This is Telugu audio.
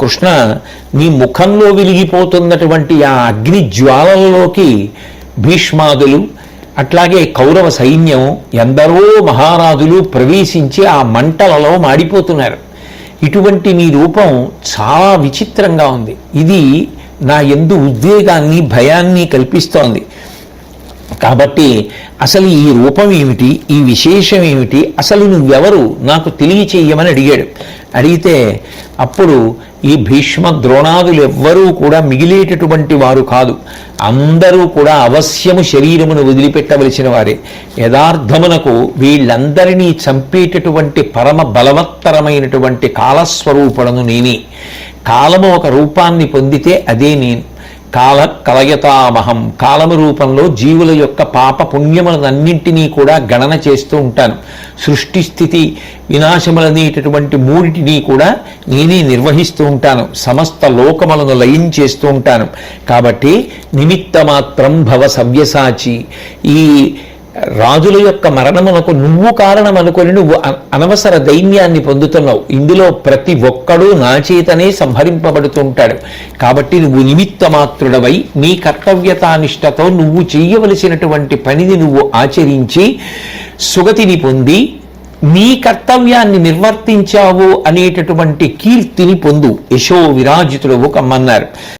కృష్ణ నీ ముఖంలో వెలిగిపోతున్నటువంటి ఆ అగ్ని జ్వాలల్లోకి భీష్మాదులు అట్లాగే కౌరవ సైన్యం ఎందరో మహారాజులు ప్రవేశించి ఆ మంటలలో మాడిపోతున్నారు. ఇటువంటి నీ రూపం చాలా విచిత్రంగా ఉంది. ఇది నా యందు ఉద్వేగాన్ని భయాన్ని కల్పిస్తోంది. కాబట్టి అసలు ఈ రూపం ఏమిటి, ఈ విశేషం ఏమిటి, అసలు నువ్వెవరు నాకు తెలియచేయమని అడిగాడు. అడిగితే అప్పుడు ఈ భీష్మ ద్రోణాదులు ఎవ్వరూ కూడా మిగిలేటటువంటి వారు కాదు, అందరూ కూడా అవశ్యము శరీరమును వదిలిపెట్టవలసిన వారే. యథార్థమునకు వీళ్ళందరినీ చంపేటటువంటి పరమ బలవత్తరమైనటువంటి కాలస్వరూపుడను నేనే. కాలము ఒక రూపాన్ని పొందితే అదే నేను. కాల కలయతామహం, కాలము రూపంలో జీవుల యొక్క పాప పుణ్యములన్నింటినీ కూడా గణన చేస్తూ ఉంటాను. సృష్టి స్థితి వినాశములనేటటువంటి మూడిటిని కూడా నేనే నిర్వహిస్తూ ఉంటాను. సమస్త లోకములను లయం చేస్తూ ఉంటాను. కాబట్టి నిమిత్త మాత్రం భవ సవ్యసాచి. ఈ రాజుల యొక్క మరణమునకు నువ్వు కారణం అనుకొని నువ్వు అనవసర దైన్యాన్ని పొందుతున్నావు. ఇందులో ప్రతి ఒక్కడూ నా చేతనే సంహరింపబడుతూ ఉంటాడు. కాబట్టి నువ్వు నిమిత్త మాత్రుడవై నీ కర్తవ్యతానిష్టతో నువ్వు చెయ్యవలసినటువంటి పనిని నువ్వు ఆచరించి సుగతిని పొంది నీ కర్తవ్యాన్ని నిర్వర్తించావు అనేటటువంటి కీర్తిని పొందు. యశో విరాజితుడవు కమ్మన్నారు.